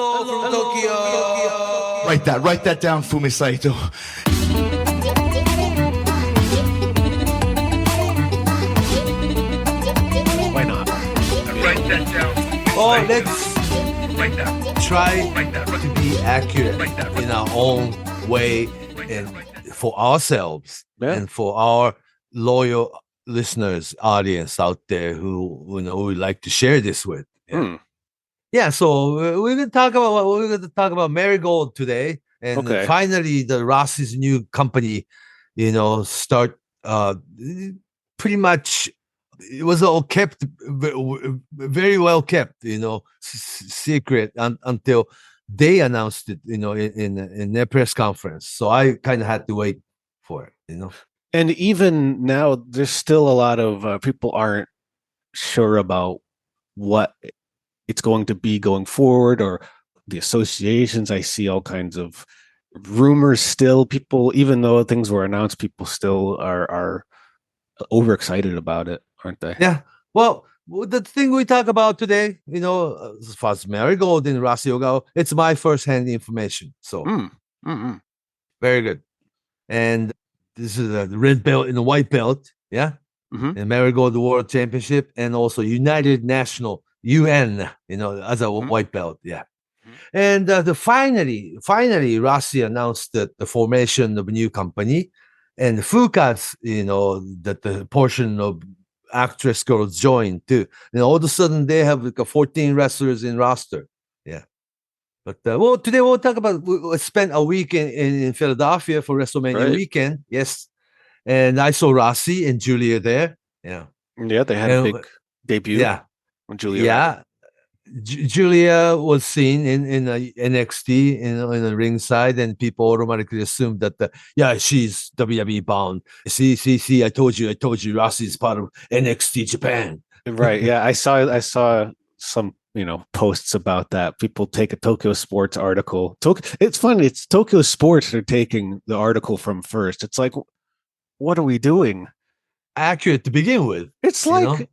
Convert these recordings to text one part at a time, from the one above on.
Hello from Tokyo. Write that down, Fumi Saito. Why not? Write that down. Oh, let's try to be accurate in our own way and for ourselves and for our loyal listeners, audience out there who would like to share this with. Yeah, so we're going to talk about MARIGOLD today, and finally the Rossy's new company, start pretty much. It was all kept, very well kept, secret until they announced it, in their press conference. So I kind of had to wait for it, And even now, there's still a lot of people aren't sure about what it's going to be going forward, or the associations. I see all kinds of rumors still. People, even though things were announced, people still are overexcited about it, aren't they? Yeah. Well, the thing we talk about today, as far as MARIGOLD and Rossy Ogawa, it's my first-hand information. So very good. And this is the red belt and the white belt, yeah? And MARIGOLD World Championship, and also United National, UN, as a white belt, yeah. And finally, Rossy announced that the formation of a new company, and Fuka's, that the portion of ActWres Girls joined too. And all of a sudden they have like 14 wrestlers in roster. Yeah. But today we'll talk about, we spent a week in Philadelphia for WrestleMania weekend. Yes. And I saw Rossy and Giulia there. Yeah. Yeah, they had a big debut. Yeah. Giulia. Yeah. Giulia was seen in NXT in the ringside, and people automatically assumed that she's WWE bound. See, I told you, Rossy is part of NXT Japan. Right. Yeah, I saw some posts about that. People take a Tokyo Sports article. It's funny. It's Tokyo Sports they're taking the article from first. It's like, what are we doing? Accurate to begin with. It's like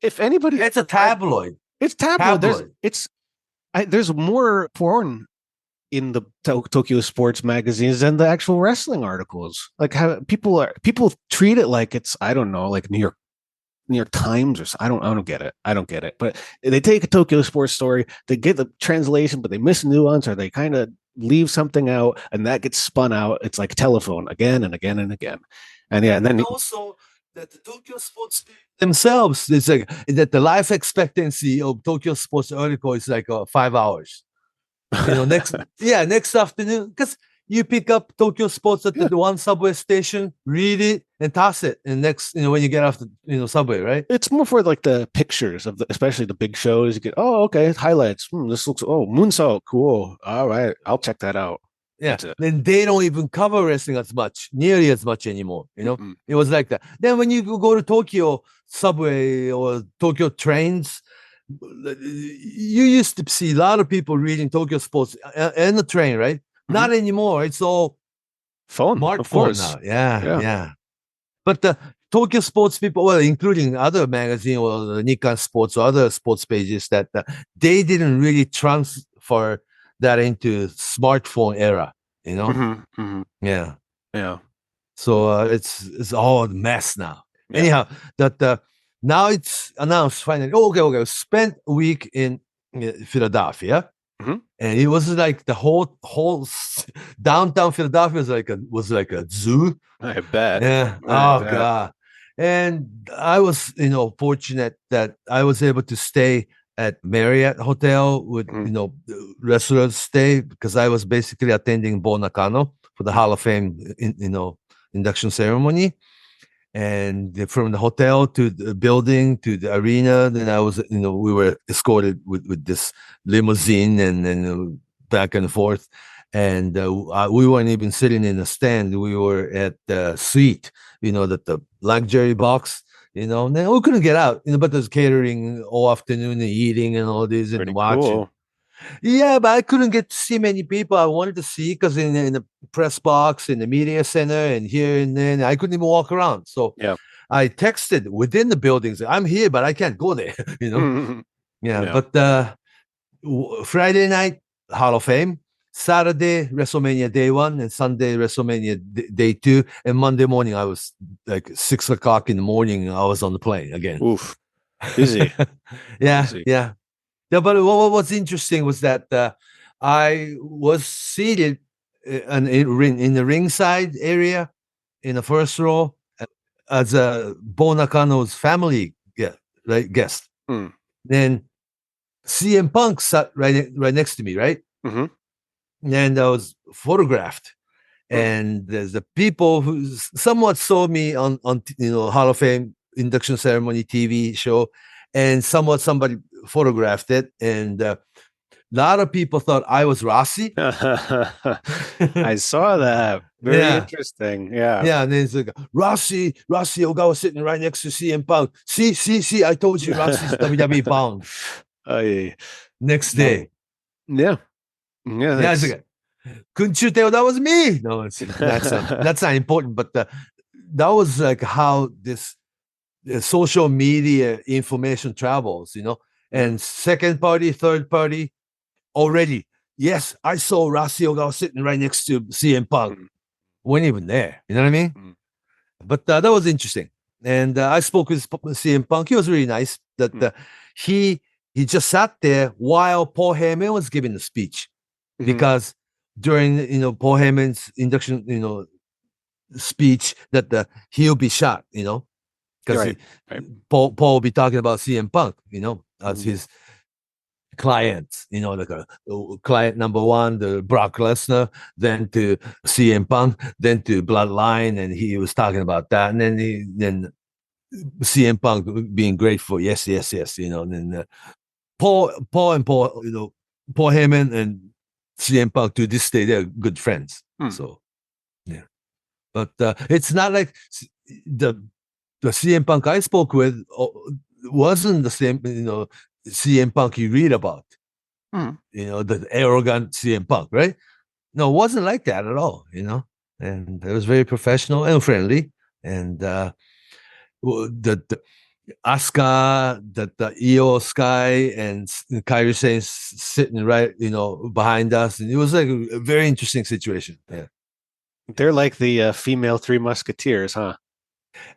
if anybody, it's a tabloid. It's tabloid. There's more porn in the Tokyo Sports magazines than the actual wrestling articles. Like how people treat it like it's, I don't know, like New York Times or something. I don't get it. But they take a Tokyo Sports story, they get the translation, but they miss nuance, or they kind of leave something out, and that gets spun out. It's like telephone again and again and again. And then also that the Tokyo Sports themselves, it's like that the life expectancy of Tokyo Sports article is like 5 hours. Next afternoon, because you pick up Tokyo Sports at the one subway station, read it, and toss it. And next, when you get off the subway, right? It's more for like the pictures of especially the big shows. You get, highlights. This looks, moonsault, cool. All right, I'll check that out. Yeah, then they don't even cover wrestling nearly as much anymore. It was like that. Then when you go to Tokyo subway or Tokyo trains, you used to see a lot of people reading Tokyo Sports in the train, right? Not anymore. It's all smartphone now. Yeah. But the Tokyo Sports people, well, including other magazine or the Nikkan Sports or other sports pages, that they didn't really transfer that into smartphone era, Yeah. So it's all a mess now. Yeah. Anyhow, that now it's announced finally. Okay. Spent a week in Philadelphia, and it was like the whole downtown Philadelphia was like a zoo. I bet. Yeah. God. And I was fortunate that I was able to stay at Marriott Hotel with wrestlers stay, because I was basically attending Bo Nakano for the Hall of Fame induction ceremony, and from the hotel to the building to the arena, then I was we were escorted with this limousine and then back and forth, and we weren't even sitting in the stand, we were at the suite, that the luxury box. Then we couldn't get out, but there's catering all afternoon and eating and all this and watching. Cool. Yeah, but I couldn't get to see many people I wanted to see, because in the press box, in the media center, and here and then, I couldn't even walk around. So I texted within the buildings, I'm here, but I can't go there. Yeah. But Friday night, Hall of Fame. Saturday, WrestleMania Day 1, and Sunday, WrestleMania Day 2. And Monday morning, I was like 6 o'clock in the morning, I was on the plane again. Oof. Busy. Yeah, Busy. yeah. Yeah, but what was interesting was that I was seated in the ringside area in the first row as a Bo Nakano's family guest. Then CM Punk sat right next to me, right? Mm-hmm. And I was photographed. And there's the people who somewhat saw me on Hall of Fame induction ceremony TV show, and somebody photographed it, and a lot of people thought I was Rossy. I saw that. Very interesting. Yeah. Yeah, and then it's like Rossy Ogawa sitting right next to CM Punk. See, I told you Rossy's WWE bound. Next day. Yeah. Yeah, it's like, couldn't you tell that was me? No, that's not important. But that was like how this social media information travels, and second party, third party, already. Yes, I saw Rossy Ogawa sitting right next to CM Punk. Weren't even there. You know what I mean? But that was interesting. And I spoke with CM Punk. He was really nice. That he just sat there while Paul Heyman was giving the speech, because during Paul Heyman's induction speech that he'll be shot, because Paul will be talking about CM Punk, as his clients, like client number one, the Brock Lesnar, then to CM Punk, then to Bloodline, and he was talking about that, and then CM Punk being grateful, yes, and then Paul Heyman and CM Punk to this day they're good friends. So yeah, but it's not like the CM Punk I spoke with wasn't the same CM Punk you read about. The arrogant CM Punk, right? No, it wasn't like that at all. And it was very professional and friendly. And the Asuka, the Io Sky, and Kairi Sane sitting right, behind us, and it was like a very interesting situation. Yeah, they're like the female Three Musketeers, huh?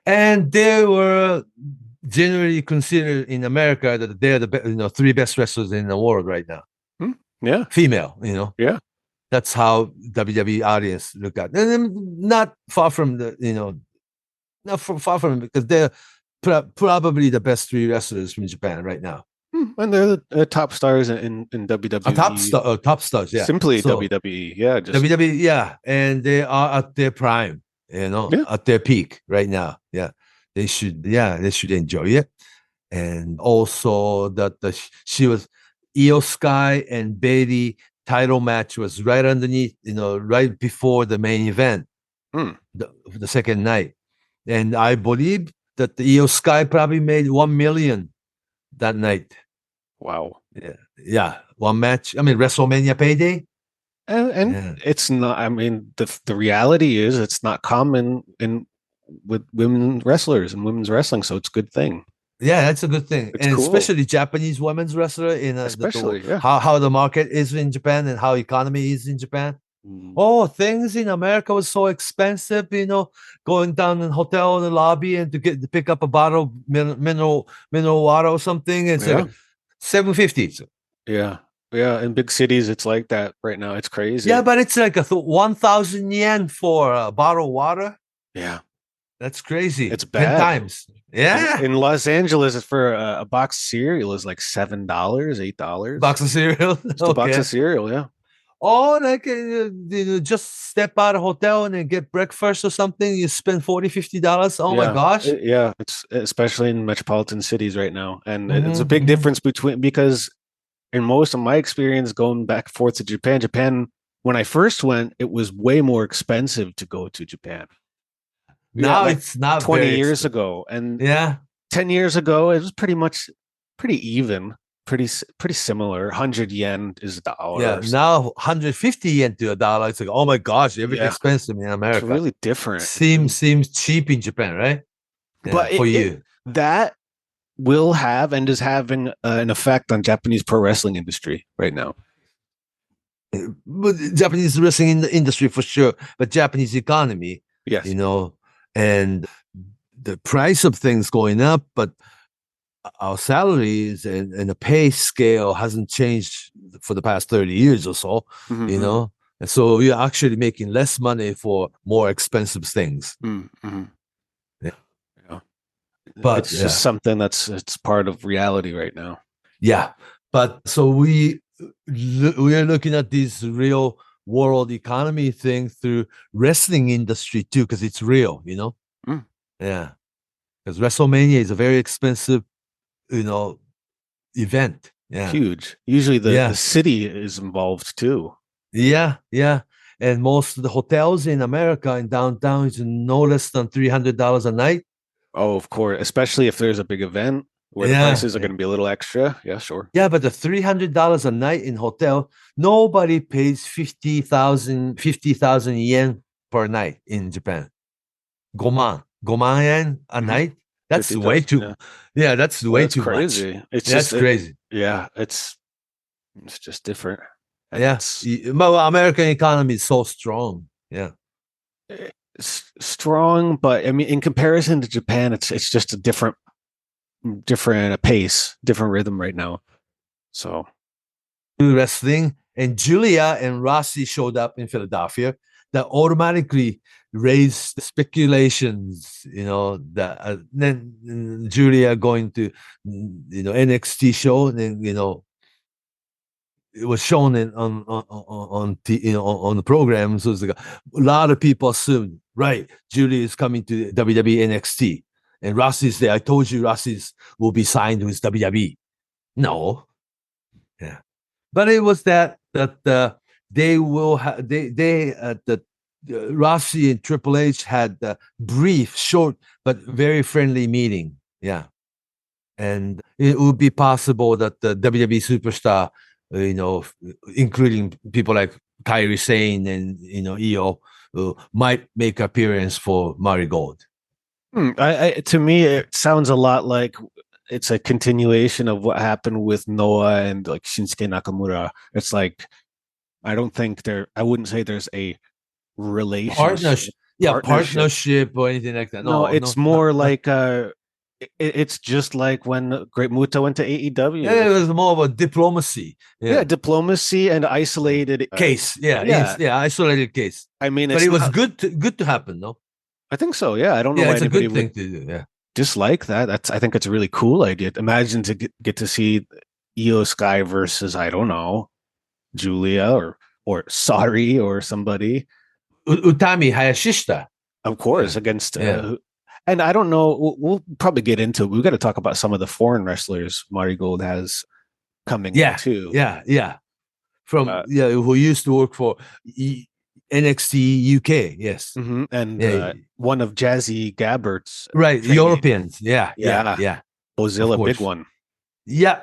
And they were generally considered in America that they're the three best wrestlers in the world right now. Yeah, female. Yeah, that's how WWE audience look at, and not far from not far from it, because they're probably the best three wrestlers from Japan right now. And they're the top stars in WWE. Top stars, yeah. Simply WWE, yeah. WWE, yeah. And they are at their prime, at their peak right now. Yeah. They should enjoy it. And also that she was Io Sky and Bayley title match was right underneath, right before the main event, the second night. And I believe that the Io Sky probably made 1 million that night. Wow. Yeah. One match. I mean, WrestleMania payday. And it's not, I mean, the reality is it's not common with women wrestlers and women's wrestling, so it's a good thing. Yeah, that's a good thing. It's and cool. Especially Japanese women's wrestler how the market is in Japan and how economy is in Japan. Oh, things in America was so expensive, going down in hotel in the lobby and to pick up a bottle of mineral water or something. It's like $7.50. Yeah. Yeah. In big cities, it's like that right now. It's crazy. Yeah, but it's like 1,000 yen for a bottle of water. Yeah. That's crazy. It's bad. 10 times. Yeah. In Los Angeles, for a box of cereal is like $7, $8. Box of cereal? Just a box of cereal, yeah. Or like just step out of a hotel and then get breakfast or something. You spend $40-$50. Oh my gosh! Yeah, it's especially in metropolitan cities right now, and it's a big difference because in most of my experience going back and forth to Japan, when I first went, it was way more expensive to go to Japan. Now it's not 20 years ago, and 10 years ago it was pretty even. Pretty similar. 100 yen is $1. Yeah, now 150 yen to $1. It's like, oh my gosh, everything's expensive in America. It's really different. Seems cheap in Japan, right? Yeah, but that will have and is having an effect on Japanese pro wrestling industry right now. but Japanese wrestling in the industry for sure, but Japanese economy, Yes. and the price of things going up, but our salaries and the pay scale hasn't changed for the past 30 years or so, Mhm, and so you're actually making less money for more expensive things. mhm. Yeah. Yeah. But It's just something it's part of reality right now. yeah, but so we are looking at this real world economy thing through wrestling industry too, because it's real, Mm. Yeah, because WrestleMania is a very expensive, event. Yeah, Huge. Usually the yeah, city is involved too. yeah. And most of the hotels in America in downtown is no less than $300 a night. Oh, of course, especially if there's a big event where the Yeah, prices are going to be a little extra. Yeah, sure. yeah, but the $300 a night in hotel, nobody pays 50,000 yen per night in Japan. Goman yen a Mhm. night. That's way 50,000. too. Yeah. Yeah, that's Well, way that's too much. crazy. It's That's just crazy. yeah, it's just different. And Yeah, but American economy is so strong. Yeah, it's strong, but I mean, in comparison to Japan, it's just a different pace, different rhythm right now. So wrestling and Julia and Rossy showed up in Philadelphia. That automatically raised the speculations. That then Julia going to NXT show, and then it was shown on the program. So it's like a lot of people assumed, right, Julia is coming to WWE NXT, and Rossy's there. I told you Rossy's will be signed with WWE. No, yeah, but it was that they will have the Rossy and Triple H had a brief, short, but very friendly meeting. Yeah, and it would be possible that the WWE superstar, including people like Kairi Sane and Io, might make appearance for Marigold. to me, it sounds a lot like it's a continuation of what happened with Noah and like Shinsuke Nakamura. It's like I wouldn't say there's a relationship. Partnership or anything like that. No, No, it's no, more like it's just like when Great Muta went to AEW. yeah, it was more of a diplomacy. Yeah, diplomacy and isolated Case. yeah. Isolated case. I mean, But it's it was not, good to happen, no? I think so. Yeah, I don't know Yeah, why it's a anybody good thing would to do. Yeah. dislike that. I think it's a really cool idea. Imagine to get to see Io Sky versus I don't know Julia or Sari or somebody. Utami Hayashishita. Of course, Yeah. against Yeah. and I don't know. We'll probably get into. We've got to talk about some of the foreign wrestlers Marigold has coming in too. Yeah. From who used to work for NXT UK. Yes. And one of Jazzy Gabbert's right, training. Europeans. Yeah. Bozilla, big one. Yeah.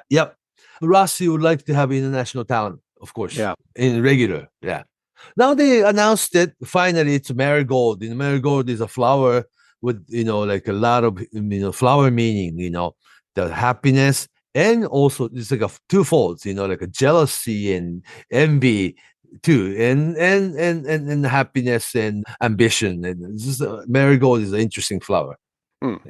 Rossy would like to have international talent, of course. Yeah. In regular. Yeah. Now they announced it. Finally, it's Marigold. Marigold is a flower with like a lot of flower meaning. The happiness, and also it's like a twofolds. Like a jealousy and envy too, and happiness and ambition. And Marigold is an interesting flower,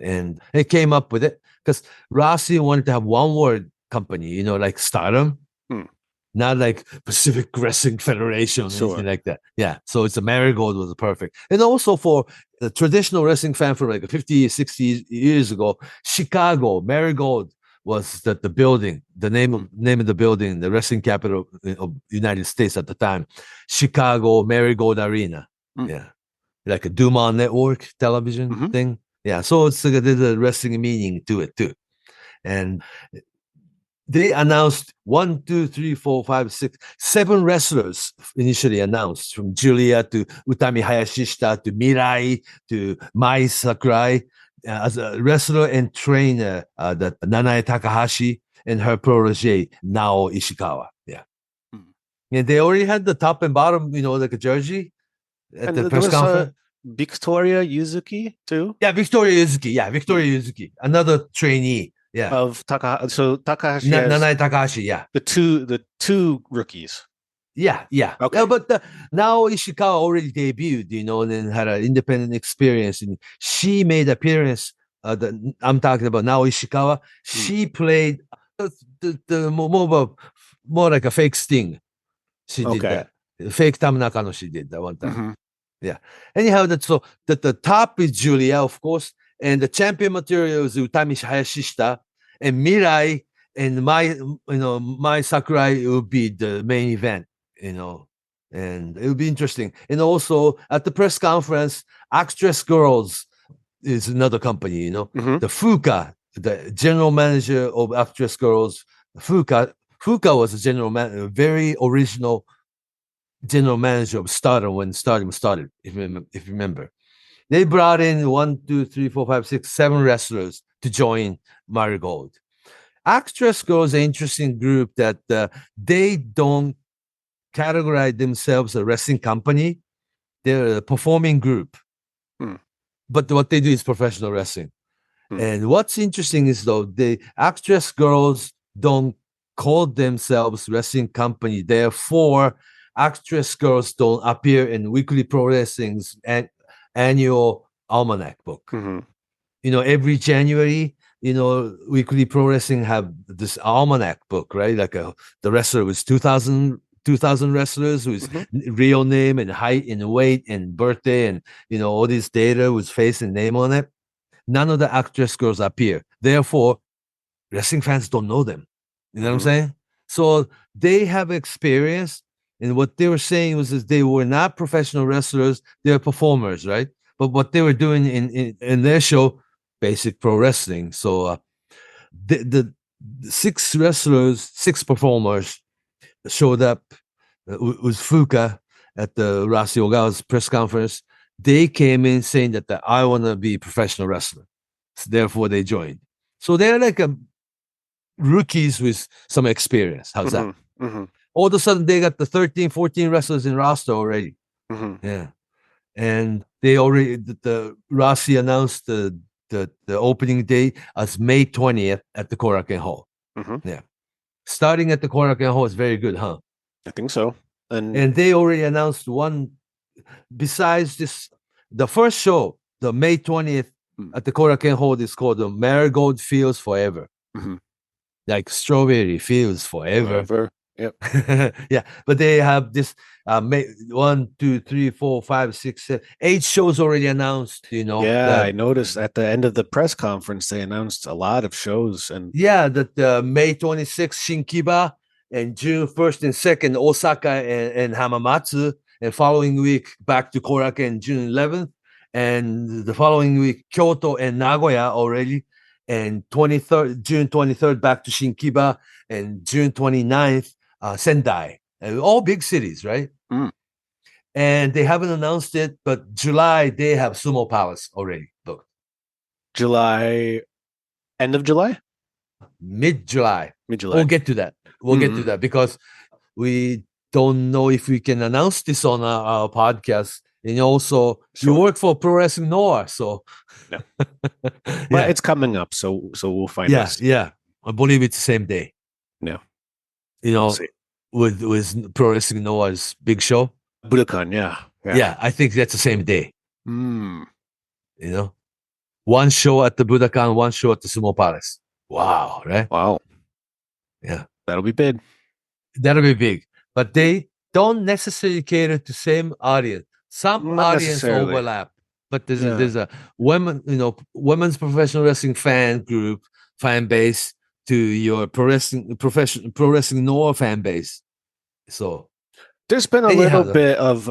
and they came up with it because Rossy wanted to have one word company. Like Stardom. Not like Pacific Wrestling Federation or anything like that. Yeah. So it's a Marigold was perfect. And also for the traditional wrestling fan from like 50, 60 years ago, Chicago, Marigold was the building, the name of the building, the wrestling capital of United States at the time. Chicago Marigold Arena. Yeah. Like a Duma Network television thing. Yeah. So it's like there's a wrestling meaning to it too. And they announced 1, 2, 3, 4, 5, 6, 7 wrestlers initially announced, from Giulia to Utami Hayashishita to Mirai to Mai Sakurai as a wrestler and trainer, that Nanae Takahashi and her protege Nao Ishikawa. Yeah, and they already had the top and bottom, like a jersey at And the there press was conference. Victoria Yuzuki too. Yeah, Victoria Yuzuki, another trainee. Yeah, Of Takahashi. So Takahashi has Nanae Takahashi. Yeah, the two rookies. Yeah. Okay. Yeah, but now Ishikawa already debuted, and then had an independent experience. And she made appearance. I'm talking about now Ishikawa. She played the more like a fake Sting. She did Okay. that. Fake Tam Nakano. She did that one time. Mhm. Yeah. Anyhow, that's so that the top is Giulia, of course, and the champion material is Utami Hayashishita, and Mirai and Mai Sakurai will be the main event, and it will be interesting. And also at the press conference, ActWres Girls is another company, Mhm. the Fuka, the general manager of ActWres Girls, Fuka was a general manager, very original general manager of Stardom when Stardom started, if you remember. They brought in 1, 2, 3, 4, 5, 6, 7 wrestlers to join Marigold. ActWres Girls is an interesting group that they don't categorize themselves a wrestling company. They're a performing group. But what they do is professional wrestling. And what's interesting is, though, the ActWres Girls don't call themselves wrestling company. Therefore, ActWres Girls don't appear in Weekly Pro Wrestling's annual almanac book. Every January, Weekly Pro Wrestling have this almanac book, right? Like the wrestler was 2,000 wrestlers whose real name and height and weight and birthday and all this data with face and name on it. None of the ActWres Girls appear. Therefore, wrestling fans don't know them. You know what I'm saying? So they have experience, and what they were saying was that they were not professional wrestlers; they were performers, right? But what they were doing in their show, basic pro wrestling. So the 6 wrestlers, 6 performers showed up with Fuka at the Rossy Ogawa's press conference. They came in saying that I want to be a professional wrestler. So therefore, they joined. So they're like rookies with some experience. How's that? All of a sudden, they got the 13, 14 wrestlers in roster already. Yeah. And they already, the Rossy announced the opening date as May 20th at the Korakuen Hall. Yeah. Starting at the Korakuen Hall is very good, huh? I think so. And they already announced one. Besides this, the first show, the May 20th at the Korakuen Hall is called the Marigold Feels Forever. Like strawberry feels forever. Yep. Yeah, but they have this 1, 2, 3, 4, 5, 6, 7, 8 shows already announced. Yeah, I noticed at the end of the press conference they announced a lot of shows, and that May 26th Shinkiba, and June 1st and 2nd Osaka and Hamamatsu, and following week back to Korakuen June 11th, and the following week Kyoto and Nagoya already, and June 23rd back to Shinkiba, and June 29th Sendai. All big cities, right? And they haven't announced it, but July they have Sumo Palace already booked. July, end of July, mid-July. mid-July. We'll get to that. We'll get to that because we don't know if we can announce this on our podcast. And also, you work for Pro Wrestling Noah, so Yeah. yeah, But it's coming up, so we'll find out. Yeah. I believe it's the same day. Yeah. We'll with Pro Wrestling Noah's big show. Budokan, yeah. I think that's the same day. Mm. One show at the Budokan, one show at the Sumo Palace. Wow, right? Wow. Yeah. That'll be big. That'll be big. But they don't necessarily cater to same audience. Some Not audience necessarily. overlap. But there's a women's professional wrestling fan base to your pro wrestling Noah fan base. So there's been a anyhow, little bit of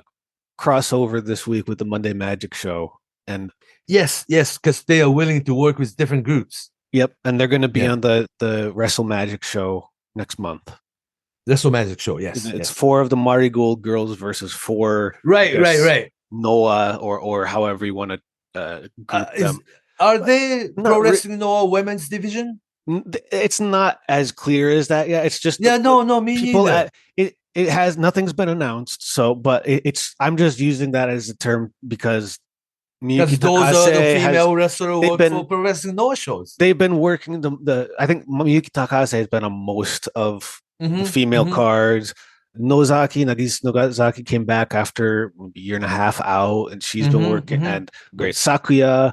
crossover this week with the Monday Magic show, and yes, because they are willing to work with different groups. Yep, and they're going to be on the Wrestle Magic show next month. Wrestle Magic show, yes. It's 4 of the Marigold girls versus 4. Right. Noah or however you want to group them. Are they Pro Wrestling Noah women's division? It's not as clear as that. Yeah, it's just me neither. It has nothing's been announced. So, but I'm just using that as a term because those are the female wrestlers who work for Pro Wrestling Noah shows. They've been working I think Miyuki Takase has been on most of the female cards. Nagisa Nozaki came back after a year and a half out, and she's been working. And great Sakuya,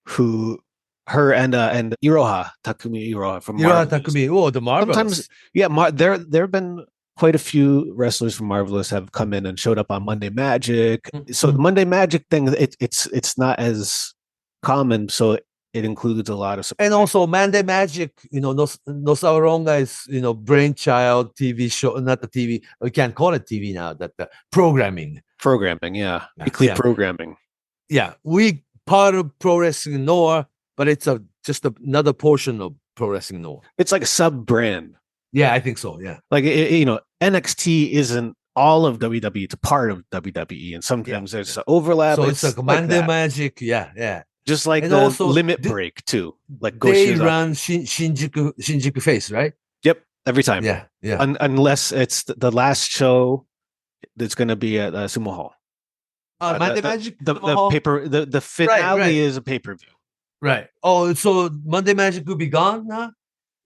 who her and Iroha Takumi Iroha from Hiroha Marvelous. Takumi. Oh, the Marvelous. Sometimes, yeah, there have been quite a few wrestlers from Marvelous have come in and showed up on Monday Magic. So the Monday Magic thing, it's not as common, so it includes a lot of And also Monday Magic, Nosawaronga is, brainchild TV show, not the TV. We can't call it TV now. That the programming. yeah, weekly programming. Yeah, we part of Pro Wrestling Noah, but it's just another portion of Pro Wrestling Noah. It's like a sub brand. Yeah, I think so. Yeah, like NXT isn't all of WWE; it's a part of WWE, and sometimes there's an overlap. So it's like Monday Magic. Yeah. Just like and the also Limit Break too. Like they run Shinjuku Face, right? Yep, every time. Yeah. Unless it's the last show that's going to be at Sumo Hall. Monday Magic. The finale is a pay-per-view. Right. Oh, so Monday Magic will be gone now?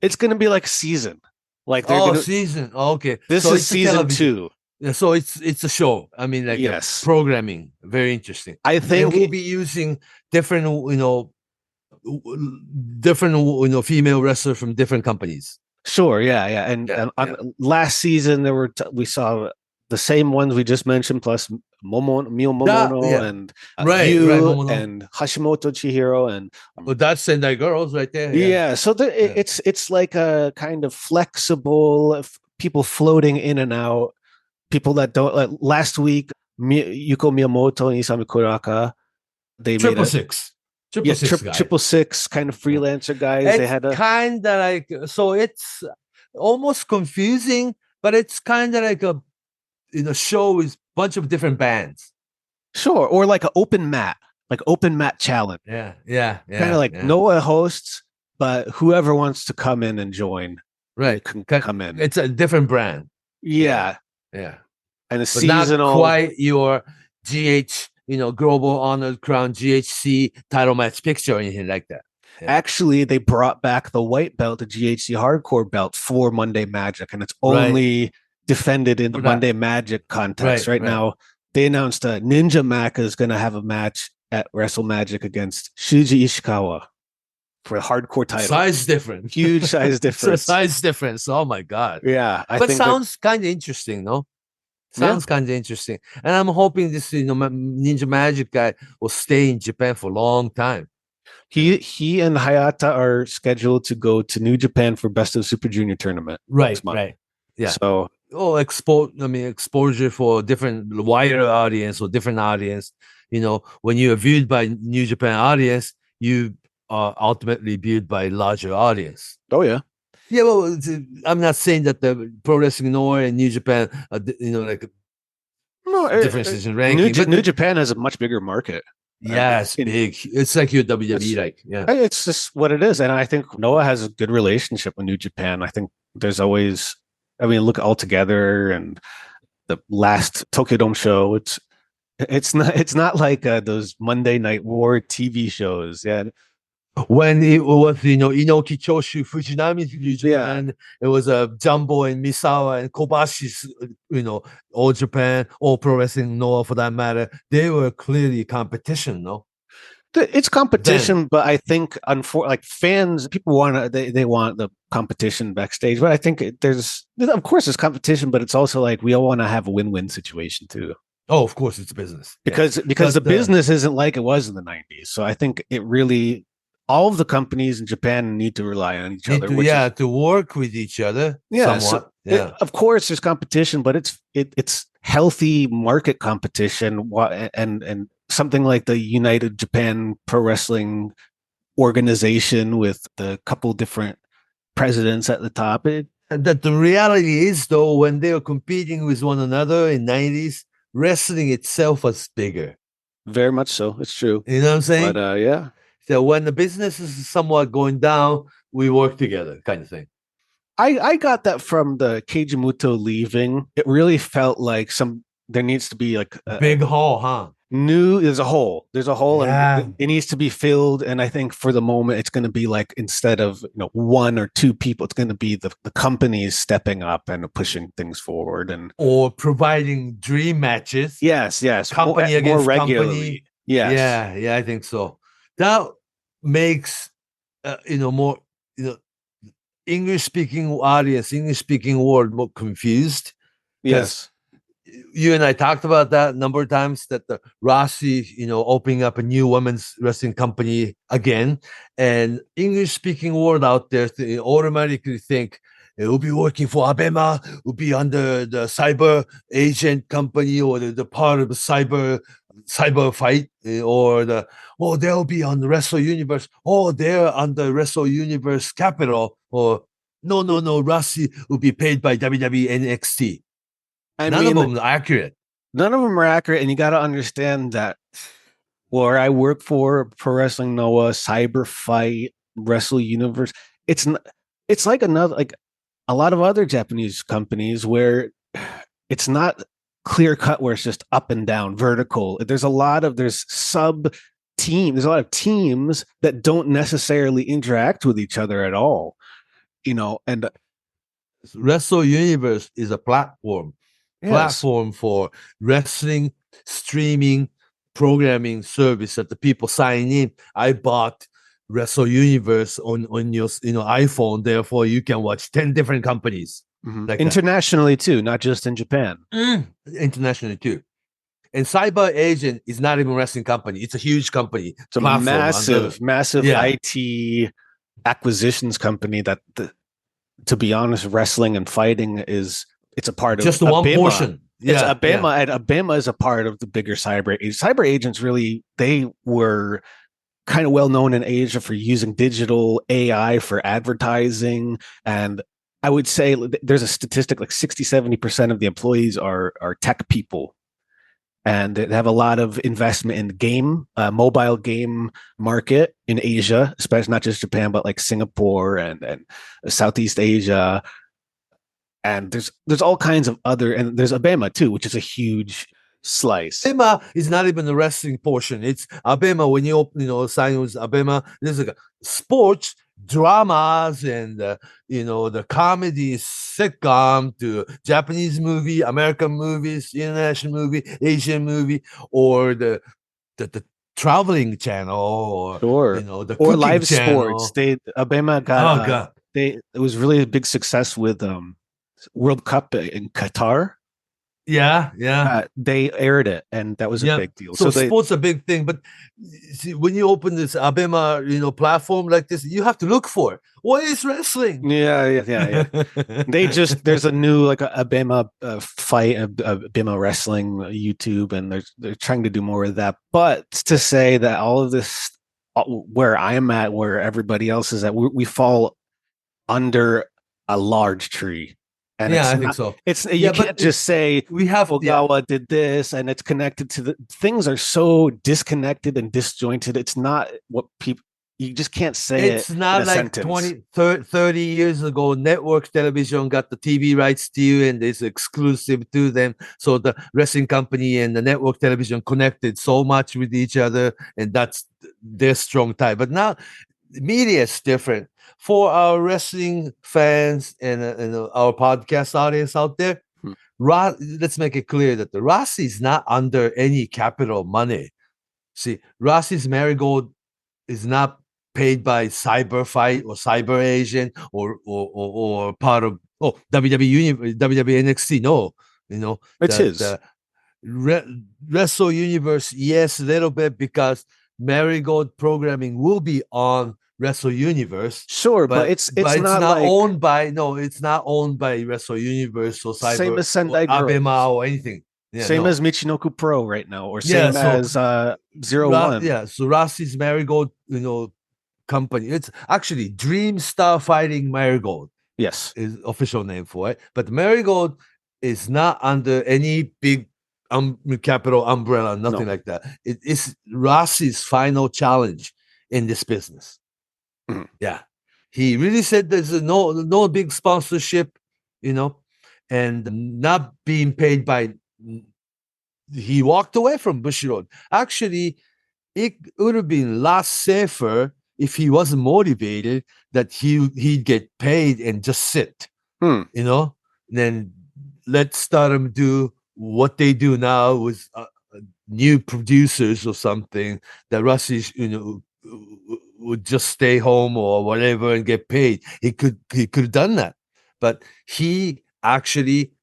It's going to be like season. Like season. Oh, okay. This is season 2. Yeah, so it's a show. I mean, like programming. Very interesting. I think we'll be using different, female wrestlers from different companies. Sure. Yeah. And last season we saw the same ones we just mentioned, plus Mio Momono and Yu and Hashimoto Chihiro and that's Sendai Girls right there. Yeah. So it's like a kind of flexible people floating in and out. People that don't like last week, Yuko Miyamoto and Isami Kuraka, they Triple made Six Triple Six kind of freelancer guys. It's they had kind of like, so it's almost confusing, but it's kind of like a show with a bunch of different bands. Sure, or like an open mat challenge. Yeah. Kind of like Noah hosts, but whoever wants to come in and join, can come in. It's a different brand. Yeah. And a seasonal, not quite your GH, Global Honored Crown GHC title match picture or anything like that. Yeah. Actually, they brought back the white belt, the GHC Hardcore belt for Monday Magic, and it's only defended in the Monday Magic context. Right now, they announced Ninja Mac is going to have a match at Wrestle Magic against Shuji Ishikawa for a hardcore title. Size difference. Huge size difference. Size difference. Oh my God. Yeah. But sounds kind of interesting, no? Sounds kind of interesting. And I'm hoping this, Ninja Magic guy will stay in Japan for a long time. He and Hayata are scheduled to go to New Japan for Best of Super Junior tournament. Right. Yeah. So exposure for different wider audience or different audience. When you are viewed by New Japan audience, you are ultimately viewed by larger audience. Oh yeah. Yeah, well, I'm not saying that the Pro Wrestling Noah and New Japan, differences in ranking. New Japan has a much bigger market. Yeah, it's big. It's like your WWE, It's just what it is, and I think Noah has a good relationship with New Japan. I think there's always, look all together, and the last Tokyo Dome show. It's not like those Monday Night War TV shows. Yeah. When it was, Inoki Choshu, Fujinami's New Japan, it was Jumbo and Misawa and Kobashi's, All Japan, All Pro Wrestling Noah for that matter. They were clearly competition, no? It's competition, but I think fans, people want they want the competition backstage. But I think there's competition, but it's also like we all want to have a win-win situation too. Oh, of course, it's business because the business isn't like it was in the 90s. So I think it really. All of the companies in Japan need to rely on each other. To work with each other. Yeah, of course, there's competition, but it's healthy market competition, and something like the United Japan Pro Wrestling organization with the couple different presidents at the top. That the reality is, though, when they were competing with one another in 90s, wrestling itself was bigger. Very much so. It's true. You know what I'm saying? But yeah. So when the business is somewhat going down, we work together, kind of thing. I got that from the Keiji Muto leaving. It really felt like there needs to be like big haul, huh? There's a hole. There's a hole, Yeah. and it needs to be filled. And I think for the moment, it's going to be like, instead of one or two people, it's going to be the companies stepping up and pushing things forward, and Or providing dream matches. yes, Company more against regularly. company. Yes, Yeah, I think so. That makes more English speaking audience, English speaking world more confused. yes. You and I talked about that a number of times, that the Rossy, opening up a new women's wrestling company again, and English speaking world out there automatically think it will be working for Abema, will be under the cyber agent company, or the part of the cyber fight, or they'll be on the Wrestle Universe, they're on the Wrestle Universe Capital, or no, Rossy will be paid by WWE NXT. None of them are accurate. None of them are accurate, and you got to understand that where I work for, Pro Wrestling Noah, Cyber Fight, Wrestle Universe, it's like a lot of other Japanese companies where it's not clear cut, where it's just up and down, vertical. There's a lot of teams that don't necessarily interact with each other at all, and Wrestle Universe is a platform for wrestling streaming programming service that the people sign in. I bought Wrestle Universe on your iPhone, therefore you can watch 10 different companies. Like internationally too, not just in Japan. Internationally too. And Cyber Agent is not even a wrestling company. It's a huge company. It's a massive IT acquisitions company that, to be honest, wrestling and fighting it's a part of just one portion. It's Abema, and Abema is a part of the bigger Cyber Agents. Cyber Agents really, they were kind of well known in Asia for using digital AI for advertising. And I would say there's a statistic like 60-70% of the employees are tech people. And they have a lot of investment in the mobile game market in Asia, especially not just Japan, but like Singapore and Southeast Asia. And there's all kinds of and there's Abema too, which is a huge slice. Abema is not even the wrestling portion. It's Abema. When you open, sign with Abema, there's like sports, dramas, and the comedy, sitcom, to Japanese movie, American movies, international movie, Asian movie, or the traveling channel, or the or live channel. Sports. Abema got it was really a big success with World Cup in Qatar. Yeah. They aired it, and that was a big deal. So sports a big thing, but see, when you open this Abema, platform like this, you have to look for what is wrestling. Yeah. There's a new like Abema fight, Abema wrestling YouTube, and they're trying to do more of that. But to say that all of this, where I'm at, where everybody else is at, we fall under a large tree. And I think so. You can't just say we have Ogawa did this, and it's connected to things are so disconnected and disjointed. It's not what people. You just can't say it's not like 30 years ago. Network television got the TV rights to you, and it's exclusive to them. So the wrestling company and the network television connected so much with each other, and that's their strong tie. But now media is different. For our wrestling fans and our podcast audience out there, let's make it clear that the Rossy is not under any capital money. See, Rossy's MARIGOLD is not paid by Cyber Fight or Cyber Agent or part of WWE NXT. No, it's his. Wrestle Universe, yes, a little bit, because MARIGOLD programming will be on Wrestle Universe, sure, but it's not like, owned by it's not owned by Wrestle Universe or Cyber, same as Sendai Girls, Abema, or anything. Same as Michinoku Pro right now, or same as 01. Yeah, so Rossy's MARIGOLD, company. It's actually Dream Star Fighting MARIGOLD. Yes, is official name for it, but MARIGOLD is not under any big capital umbrella, nothing like that. It is Rossy's final challenge in this business. Yeah, he really said there's no big sponsorship, and not being paid by he walked away from Bushiroad. Actually, it would have been a lot safer if he wasn't motivated that he'd get paid and just sit, Hmm. then let Stardom do what they do now with new producers or something that Rossy, would just stay home or whatever and get paid. He could have done that, but he actually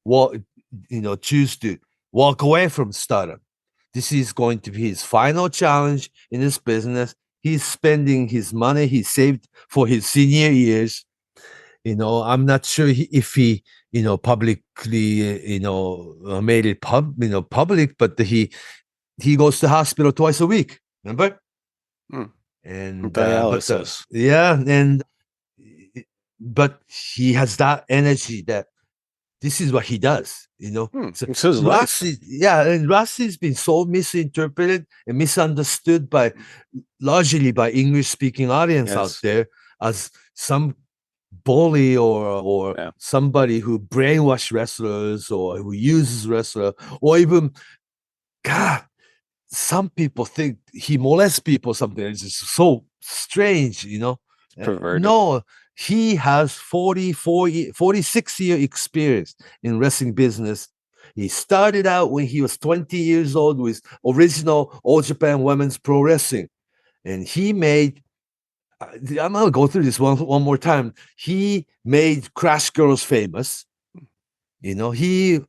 choose to walk away from Stardom. This is going to be his final challenge in this business. He's spending his money he saved for his senior years. I'm not sure if he, publicly, made it public, but he goes to hospital twice a week. Remember? Hmm. And Dialysis. but he has that energy that this is what he does. So It's his life. Rossy, and Rossy's been so misinterpreted and misunderstood largely by English-speaking audience out there as some bully or somebody who brainwash wrestlers or who uses wrestler, or even God, some people think he molests people. Something it's just so strange, Perverted. No, he has 46-year experience in wrestling business. He started out when he was 20 years old with original All Japan Women's Pro Wrestling, and he made. I'm gonna go through this one more time. He made Crash Girls famous. He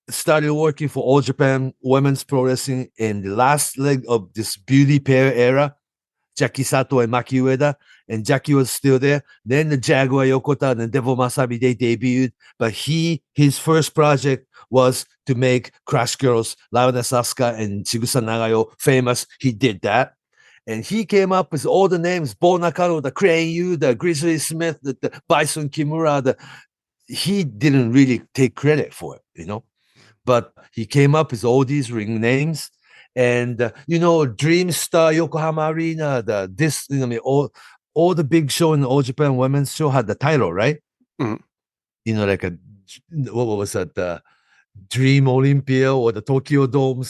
started working for All Japan Women's Pro Wrestling in the last leg of this beauty pair era. Jackie Sato and Maki Ueda, and Jackie was still there. Then the Jaguar Yokota and Devil Masabi, they debuted. But his first project was to make Crash Girls, Lioness Asuka and Chigusa Nagayo famous. He did that. And he came up with all the names, Bo Nakano, the Crane Yu, the Grizzly Smith, the Bison Kimura. He didn't really take credit for it, but he came up with all these ring names. And Dream Star Yokohama Arena, all the big show in the All Japan Women's Show had the title, right? Mm-hmm. Like what was that? The Dream Olympia or the Tokyo Dome,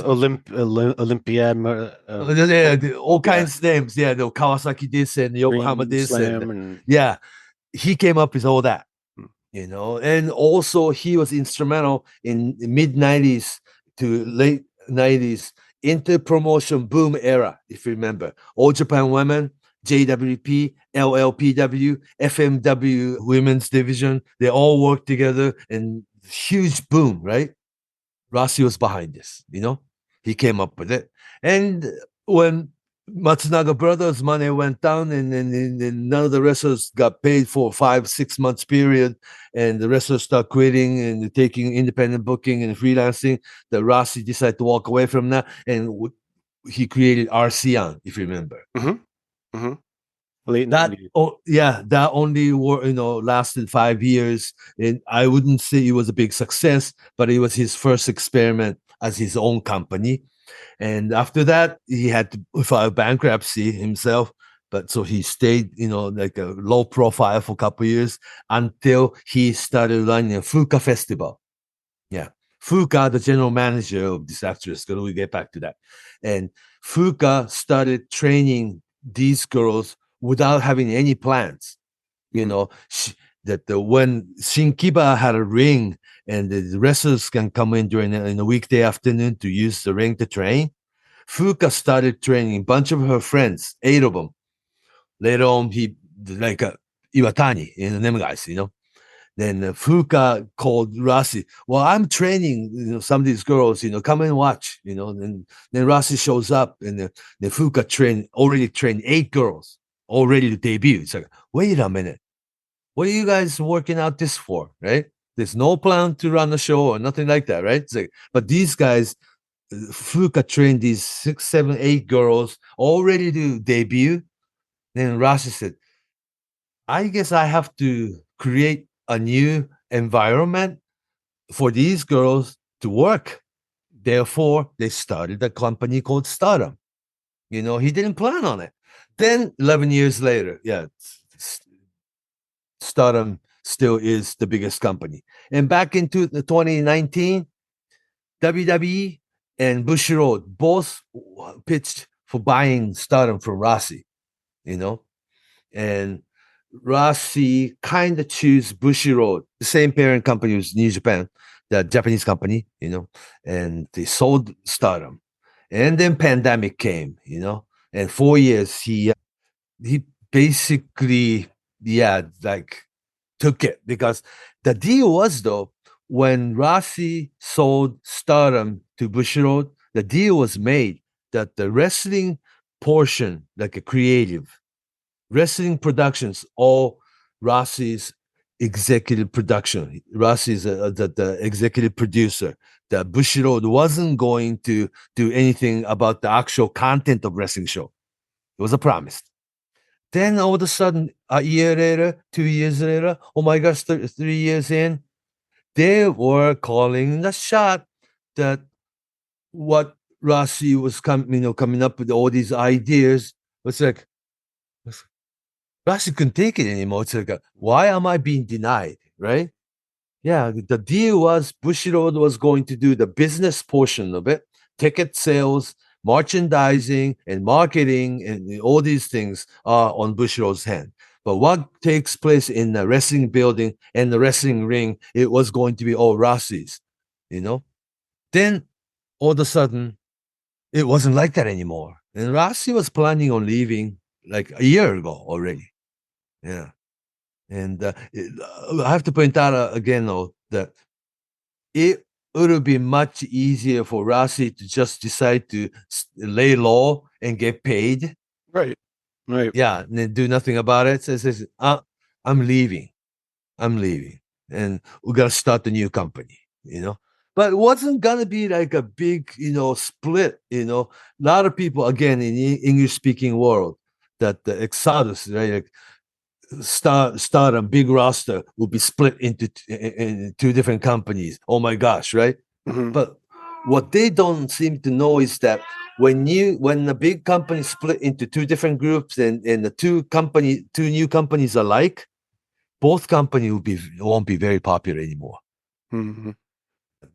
Olympia, all kinds of names. Yeah, the Kawasaki this and Yokohama this, Slam he came up with all that. And also he was instrumental in the mid 90s to late 90s inter-promotion boom era, if you remember. All Japan Women, JWP, LLPW, FMW Women's Division, they all worked together and huge boom, right? Rossy was behind this, he came up with it. And when Matsunaga Brothers money went down and none of the wrestlers got paid for 5-6 months period, and the wrestlers start quitting and taking independent booking and freelancing, that Rossy decided to walk away from that, and he created RCN, if you remember. Mm-hmm. Mm-hmm. That only lasted 5 years, and I wouldn't say it was a big success, but it was his first experiment as his own company. And after that, he had to file bankruptcy himself. But so he stayed, like a low profile for a couple of years until he started running a Fuka festival. Yeah. Fuka, the general manager of this ActWres Girls, we get back to that. And Fuka started training these girls without having any plans. When Shinkiba had a ring and the wrestlers can come in during a weekday afternoon to use the ring to train, Fuka started training a bunch of her friends, 8 of them. Later on, he like Iwatani and them guys, Then Fuka called Rossy. Well, I'm training, some of these girls, come and watch, Then Rossy shows up, and then Fuka already trained 8 girls, all ready to debut. It's like, wait a minute. What are you guys working out this for, right? There's no plan to run a show or nothing like that, right? It's like, but these guys, Fuka trained these 6, 7, 8 girls all ready to debut. Then Rossy said, I guess I have to create a new environment for these girls to work. Therefore, they started a company called Stardom. He didn't plan on it. Then 11 years later, Stardom still is the biggest company. And back into 2019, WWE and Bushiroad both pitched for buying Stardom from Rossy, and Rossy kind of choose Bushiroad, the same parent company was New Japan, the Japanese company, and they sold Stardom. And then pandemic came, and 4 years he basically, like took it, because the deal was, though, when Rossy sold Stardom to Bushiroad, the deal was made that the wrestling portion, like a creative wrestling productions, all Rossy's executive production. Rossy's the executive producer. That Bushiroad wasn't going to do anything about the actual content of wrestling show. It was a promise. Then all of a sudden, a year later, 2 years later, oh my gosh, 3 years in, they were calling the shot that what Rossy was coming up with all these ideas was like, Rossy couldn't take it anymore. It's like, why am I being denied, right? Yeah, the deal was Bushiroad was going to do the business portion of it, ticket sales, merchandising, and marketing, and all these things are on Bushiroad's hand. But what takes place in the wrestling building and the wrestling ring, it was going to be all Rossy's, Then all of a sudden, it wasn't like that anymore. And Rossy was planning on leaving like a year ago already. Yeah. And I have to point out again, though, that it would be much easier for Rossy to just decide to lay low and get paid. Right. Yeah, and then do nothing about it. So it says, I'm leaving. And we're going to start a new company, But it wasn't going to be like a big, split, A lot of people, again, in the English-speaking world, that the Exodus, right, like, Stardom, big roster will be split into in two different companies. Oh my gosh, right? Mm-hmm. But what they don't seem to know is that when the big company split into two different groups and the two new companies alike, both companies won't be very popular anymore. Mm-hmm.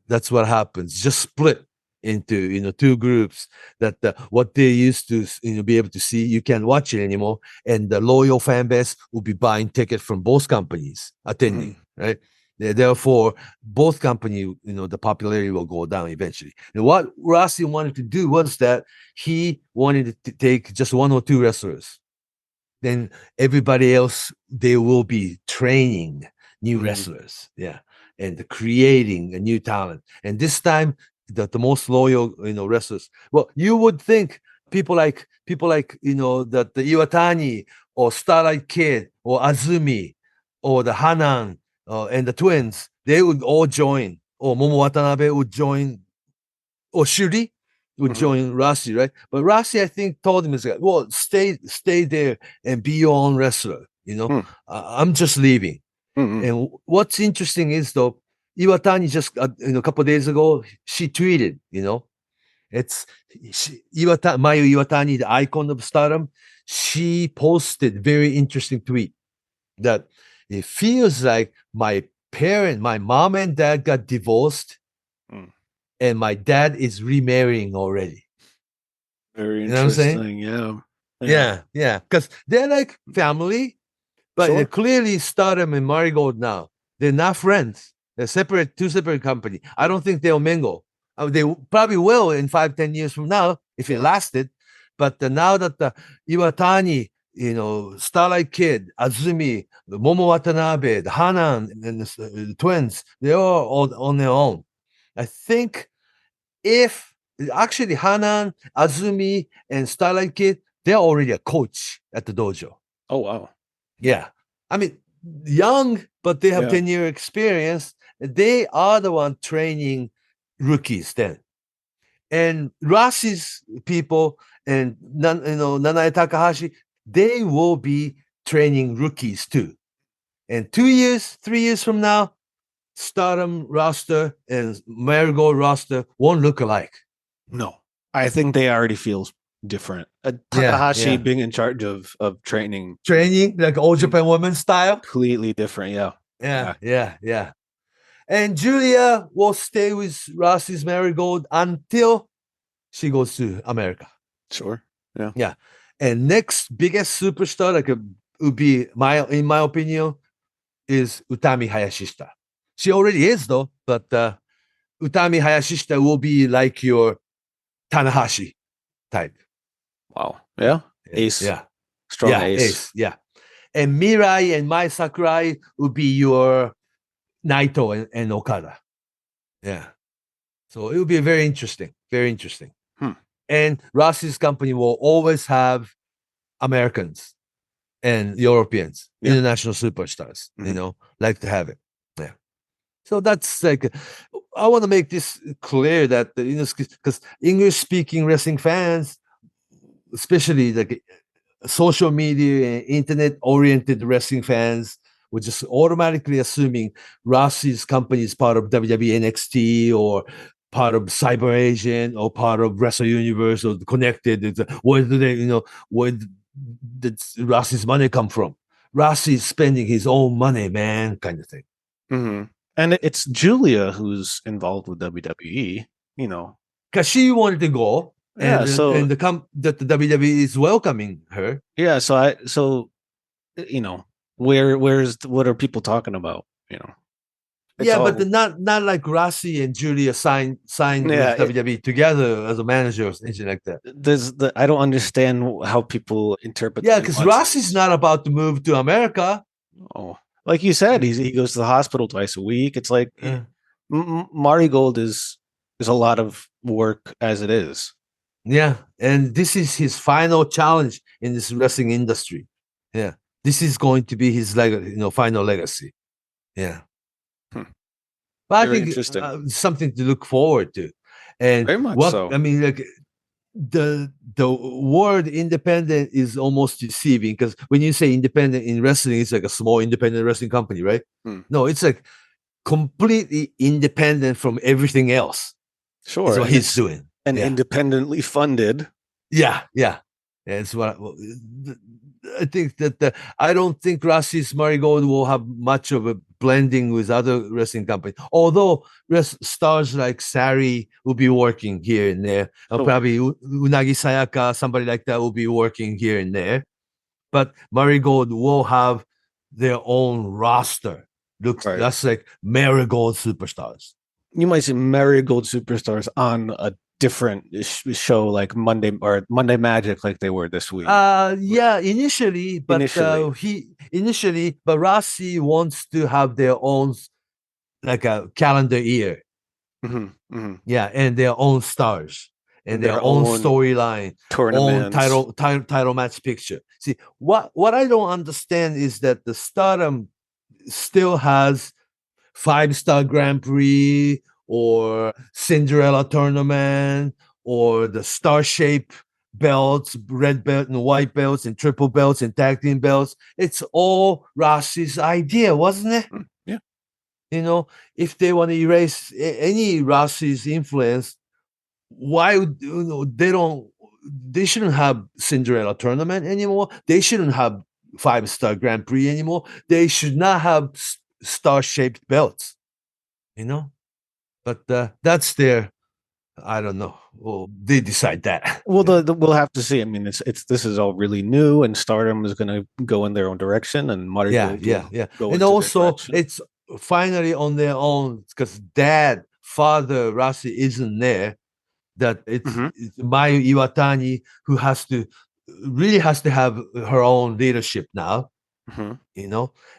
That's what happens. Just split into two groups that what they used to be able to see, you can't watch it anymore, and the loyal fan base will be buying tickets from both companies attending, right? Therefore, both companies, the popularity will go down eventually. And what Rossy wanted to do was that he wanted to take just one or two wrestlers. Then everybody else, they will be training new wrestlers, and creating a new talent. And this time, the most loyal, wrestlers. Well, you would think people like that the Iwatani or Starlight Kid or Azumi or the Hanan and the twins, they would all join, or Momo Watanabe would join, or Shuri would join Rossy, right? But Rossy, I think, told him, well, stay there and be your own wrestler. I'm just leaving. And what's interesting is, though, Iwatani just a couple of days ago, she tweeted, it's Mayu Iwatani, the icon of Stardom. She posted very interesting tweet that it feels like my mom and dad got divorced, and my dad is remarrying already. Very You know what I'm saying? interesting. Yeah. Because they're like family, but they're clearly Stardom and Marigold now. They're not friends. They're two separate companies. I don't think they'll mingle. They probably will in 5-10 years from now if it lasted. But now that the Iwatani, Starlight Kid, Azumi, the Momo Watanabe, the Hanan, and the twins, they're all on their own. I think if actually Hanan, Azumi, and Starlight Kid, they're already a coach at the dojo. Oh, wow. Yeah. I mean, young, but they have 10-year experience. They are the one training rookies then. And Rossy's people and Nanae Takahashi, they will be training rookies too. And 2 years, 3 years from now, Stardom roster and Marigold roster won't look alike. No, I think they already feel different. Takahashi being in charge of training like All Japan Women style, completely different. Yeah. And Julia will stay with Rossy's Marigold until she goes to America. Sure. Yeah. Yeah. And next biggest superstar, would be in my opinion, is Utami Hayashishita. She already is though, but Utami Hayashishita will be like your Tanahashi type. Wow. Yeah. Ace. Yeah. Strong Yeah, ace. Yeah. And Mirai and Mai Sakurai would be your Naito and Okada. Yeah. So it will be very interesting. Very interesting. And Rossy's company will always have Americans and Europeans, international superstars, like to have it. Yeah. So that's like, I want to make this clear that, because English speaking wrestling fans, especially like social media and internet oriented wrestling fans, were just automatically assuming Rossy's company is part of WWE NXT or part of Cyber Agent or part of Wrestle Universe or connected. Where do they, where did Rossy's money come from? Rossy is spending his own money, man, kind of thing. Mm-hmm. And it's Julia who's involved with WWE, because she wanted to go. Yeah, and so and the WWE is welcoming her. Yeah, what are people talking about? But not like Rossy and Julia signed with WWE together as a manager or something like that. I don't understand how people interpret. Yeah, because Rossy's not about to move to America. Oh, like you said, he goes to the hospital twice a week. It's like Marigold is a lot of work as it is. Yeah, and this is his final challenge in this wrestling industry. Yeah, this is going to be his final legacy. Yeah. But Very I think interesting. Something to look forward to. And very much so. I mean, like the word independent is almost deceiving, because when you say independent in wrestling, it's like a small independent wrestling company, right? No, it's like completely independent from everything else. Sure, is what he's doing. And independently funded. Yeah. It's what I think that I don't think Rossy's Marigold will have much of a blending with other wrestling companies. Although stars like Sari will be working here and there, or probably Unagi Sayaka, somebody like that, will be working here and there. But Marigold will have their own roster. That's like Marigold superstars. You might see Marigold superstars on a different show like Monday Magic, like they were this week. Initially, but Rossy wants to have their own like a calendar year. Yeah, and their own stars and their own storyline, own title match picture. See, what I don't understand is that the Stardom still has 5-star Grand Prix or Cinderella tournament or the star shape belts, red belt and white belts and triple belts and tag team belts. It's all Rossy's idea, wasn't it? Yeah. If they want to erase any Rossy's influence, why would they shouldn't have Cinderella tournament anymore. They shouldn't have 5-star Grand Prix anymore. They should not have star shaped belts. But that's their, I don't know. Well, they decide that. Well, we'll have to see. I mean, this is all really new, and Stardom is going to go in their own direction, and Marigold go and also it's finally on their own, because father Rossy isn't there. That it's Mai Iwatani who really has to have her own leadership now. And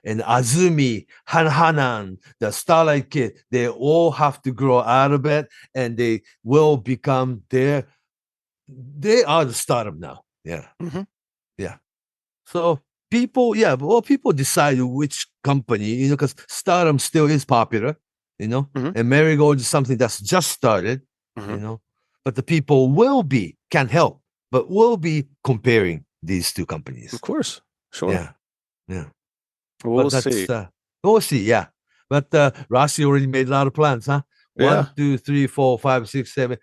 Azumi, Hanan, the Starlight Kid, they all have to grow out of it, and they will become they are the Stardom now. Yeah. So people decide which company, because Stardom still is popular, and Marigold is something that's just started, but the people can't help but will be comparing these two companies. Of course. Sure. Yeah. We'll see. We'll see. Yeah. But Rossy already made a lot of plans, huh? Yeah. 1, 2, 3, 4, 5, 6, 7,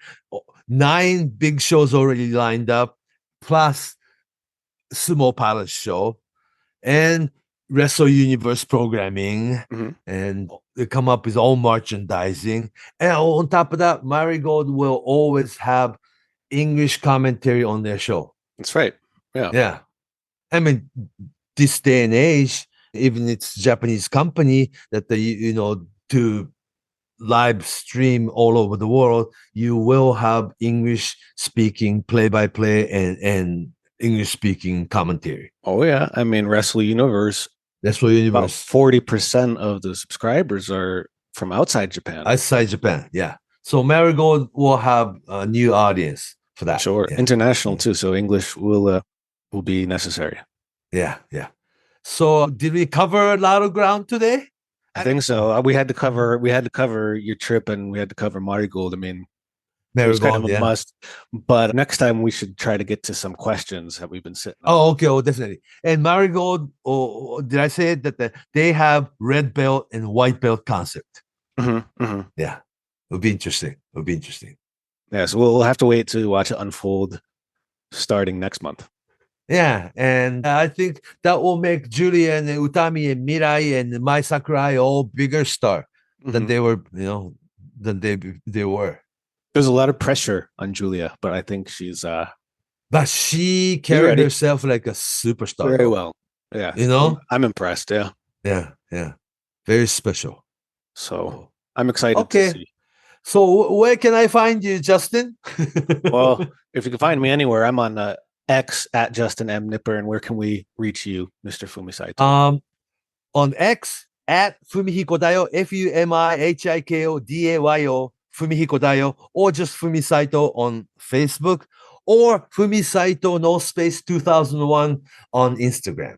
9 big shows already lined up, plus Sumo Palace show and Wrestle Universe programming and come up with all merchandising. And on top of that, Marigold will always have English commentary on their show. That's right. Yeah. Yeah. I mean, this day and age, even it's Japanese company that to live stream all over the world, you will have English speaking play-by-play and English speaking commentary. Oh yeah. I mean, Wrestle Universe. That's what About universe 40% of the subscribers are from outside Japan. outside Japan. Yeah. So Marigold will have a new audience for that. Sure. Yeah. International too. So English will be necessary. Yeah. Yeah. So did we cover a lot of ground today? I think so. We had to cover your trip, and we had to cover Marigold. I mean, it was kind of a must. But next time we should try to get to some questions that we've been sitting on. Oh, okay. Oh, definitely. And Marigold, did I say it that they have red belt and white belt concept? Yeah. It'll be interesting. Yeah, so we'll have to wait to watch it unfold starting next month. Yeah, and I think that will make Julia and Utami and Mirai and Mai Sakurai all bigger star than they were, than they were. There's a lot of pressure on Julia, but I think she's but she carried herself like a superstar. Very well. Yeah. I'm impressed. Yeah. Yeah. Yeah. Very special. So I'm excited to see. So where can I find you, Justin? Well, if you can find me anywhere, I'm on X at Justin M. Nipper. And where can we reach you, Mr. Fumisaito? On X at Fumihiko Dayo, Fumihiko Dayo, Fumihiko Dayo, or just Fumisaito on Facebook, or Fumisaito No Space 2001 on Instagram.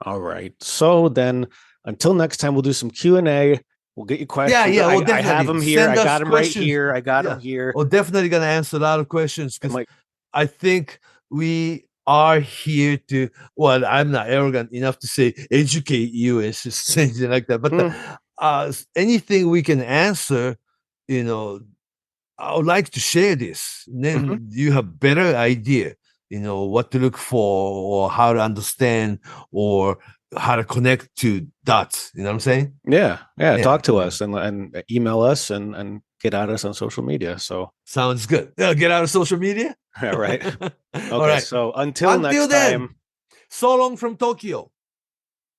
All right. So then until next time, we'll do some Q&A. We'll get you questions. Yeah, well, I have them here. I got them right here. I got them here. We're definitely going to answer a lot of questions because I think we are here to, well, I'm not arrogant enough to say educate you and just something like that. But anything we can answer, I would like to share this. And then you have better idea, what to look for or how to understand or how to connect to dots. You know what I'm saying? Yeah. Talk to us and email us and get at us on social media. So sounds good. Get out of social media. Yeah, right. Okay. All right. So until next time. So long from Tokyo.